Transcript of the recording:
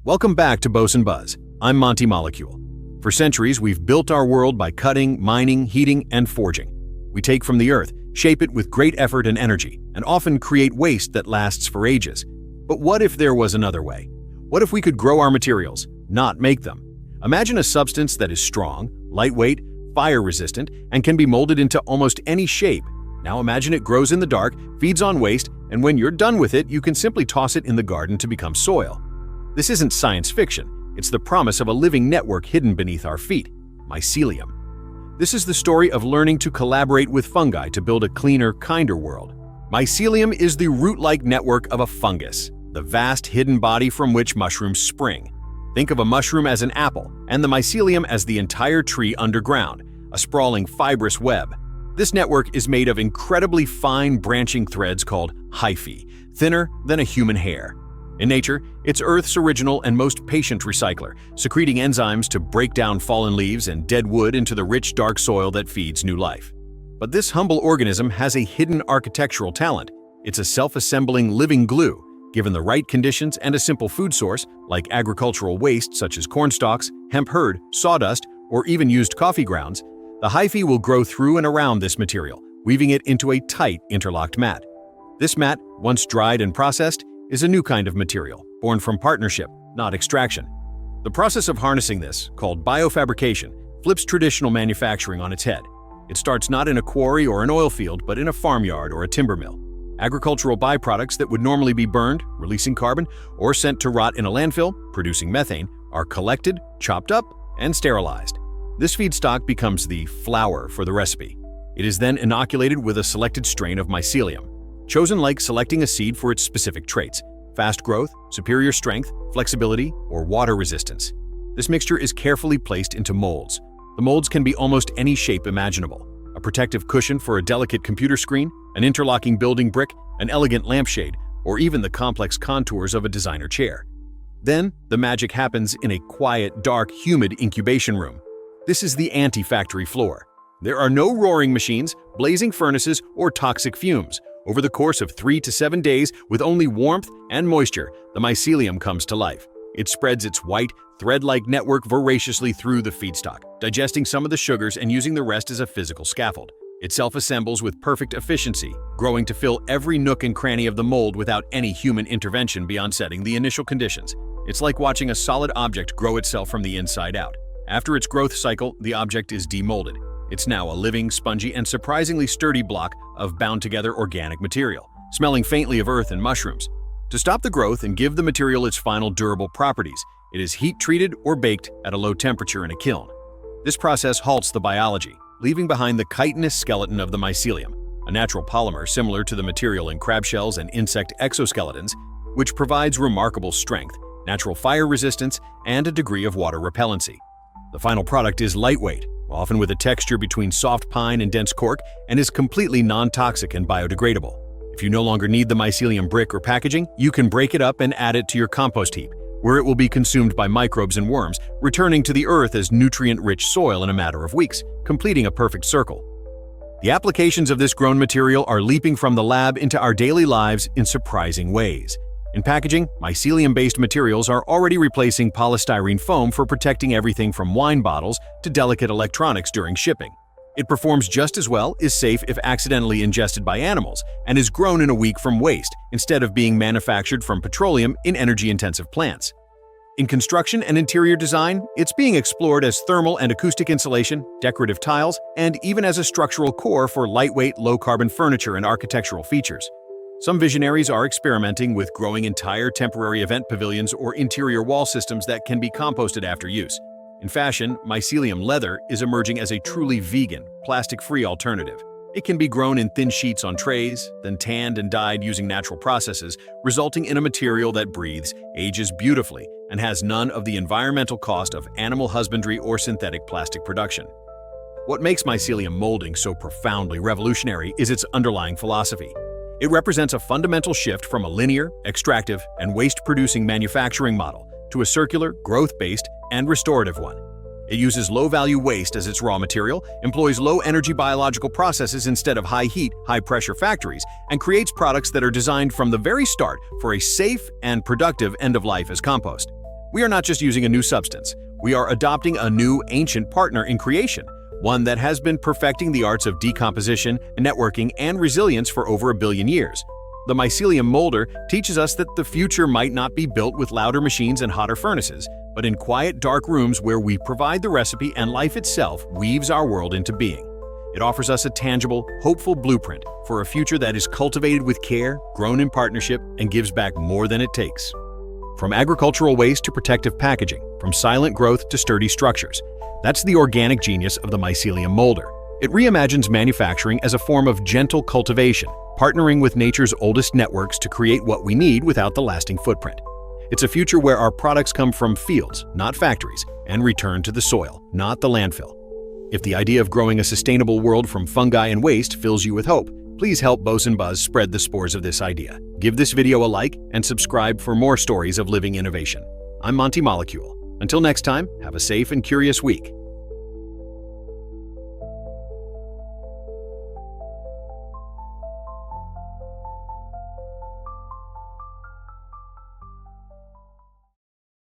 Welcome back to Boson Buzz. I'm Monty Molecule. For centuries, we've built our world by cutting, mining, heating, and forging. We take from the earth, shape it with great effort and energy, and often create waste that lasts for ages. But what if there was another way? What if we could grow our materials, not make them? Imagine a substance that is strong, lightweight, fire-resistant, and can be molded into almost any shape. Now imagine it grows in the dark, feeds on waste, and when you're done with it, you can simply toss it in the garden to become soil. This isn't science fiction. It's the promise of a living network hidden beneath our feet, mycelium. This is the story of learning to collaborate with fungi to build a cleaner, kinder world. Mycelium is the root-like network of a fungus, the vast hidden body from which mushrooms spring. Think of a mushroom as an apple, and the mycelium as the entire tree underground, a sprawling fibrous web. This network is made of incredibly fine branching threads called hyphae, thinner than a human hair. In nature, it's Earth's original and most patient recycler, secreting enzymes to break down fallen leaves and dead wood into the rich, dark soil that feeds new life. But this humble organism has a hidden architectural talent. It's a self-assembling living glue. Given the right conditions and a simple food source, like agricultural waste such as corn stalks, hemp hurd, sawdust, or even used coffee grounds, the hyphae will grow through and around this material, weaving it into a tight, interlocked mat. This mat, once dried and processed, is a new kind of material, born from partnership, not extraction. The process of harnessing this, called biofabrication, flips traditional manufacturing on its head. It starts not in a quarry or an oil field, but in a farmyard or a timber mill. Agricultural byproducts that would normally be burned, releasing carbon, or sent to rot in a landfill, producing methane, are collected, chopped up, and sterilized. This feedstock becomes the flour for the recipe. It is then inoculated with a selected strain of mycelium, chosen like selecting a seed for its specific traits: fast growth, superior strength, flexibility, or water resistance. This mixture is carefully placed into molds. The molds can be almost any shape imaginable: a protective cushion for a delicate computer screen, an interlocking building brick, an elegant lampshade, or even the complex contours of a designer chair. Then, the magic happens in a quiet, dark, humid incubation room. This is the anti-factory floor. There are no roaring machines, blazing furnaces, or toxic fumes. Over the course of 3 to 7 days, with only warmth and moisture, the mycelium comes to life. It spreads its white, thread-like network voraciously through the feedstock, digesting some of the sugars and using the rest as a physical scaffold. It self-assembles with perfect efficiency, growing to fill every nook and cranny of the mold without any human intervention beyond setting the initial conditions. It's like watching a solid object grow itself from the inside out. After its growth cycle, the object is demolded. It's now a living, spongy, and surprisingly sturdy block of bound-together organic material, smelling faintly of earth and mushrooms. To stop the growth and give the material its final durable properties, it is heat-treated or baked at a low temperature in a kiln. This process halts the biology, leaving behind the chitinous skeleton of the mycelium, a natural polymer similar to the material in crab shells and insect exoskeletons, which provides remarkable strength, natural fire resistance, and a degree of water repellency. The final product is lightweight, often with a texture between soft pine and dense cork, and is completely non-toxic and biodegradable. If you no longer need the mycelium brick or packaging, you can break it up and add it to your compost heap, where it will be consumed by microbes and worms, returning to the earth as nutrient-rich soil in a matter of weeks, completing a perfect circle. The applications of this grown material are leaping from the lab into our daily lives in surprising ways. In packaging, mycelium-based materials are already replacing polystyrene foam for protecting everything from wine bottles to delicate electronics during shipping. It performs just as well, is safe if accidentally ingested by animals, and is grown in a week from waste instead of being manufactured from petroleum in energy-intensive plants. In construction and interior design, it's being explored as thermal and acoustic insulation, decorative tiles, and even as a structural core for lightweight, low-carbon furniture and architectural features. Some visionaries are experimenting with growing entire temporary event pavilions or interior wall systems that can be composted after use. In fashion, mycelium leather is emerging as a truly vegan, plastic-free alternative. It can be grown in thin sheets on trays, then tanned and dyed using natural processes, resulting in a material that breathes, ages beautifully, and has none of the environmental cost of animal husbandry or synthetic plastic production. What makes mycelium molding so profoundly revolutionary is its underlying philosophy. It represents a fundamental shift from a linear, extractive, and waste-producing manufacturing model to a circular, growth-based, and restorative one. It uses low-value waste as its raw material, employs low-energy biological processes instead of high-heat, high-pressure factories, and creates products that are designed from the very start for a safe and productive end of life as compost. We are not just using a new substance. We are adopting a new, ancient partner in creation, one that has been perfecting the arts of decomposition, networking, and resilience for over 1 billion years. The mycelium molder teaches us that the future might not be built with louder machines and hotter furnaces, but in quiet, dark rooms where we provide the recipe and life itself weaves our world into being. It offers us a tangible, hopeful blueprint for a future that is cultivated with care, grown in partnership, and gives back more than it takes. From agricultural waste to protective packaging, from silent growth to sturdy structures, that's the organic genius of the mycelium molder. It reimagines manufacturing as a form of gentle cultivation, partnering with nature's oldest networks to create what we need without the lasting footprint. It's a future where our products come from fields, not factories, and return to the soil, not the landfill. If the idea of growing a sustainable world from fungi and waste fills you with hope, please help Boson Buzz spread the spores of this idea. Give this video a like and subscribe for more stories of living innovation. I'm Monty Molecule. Until next time, have a safe and curious week.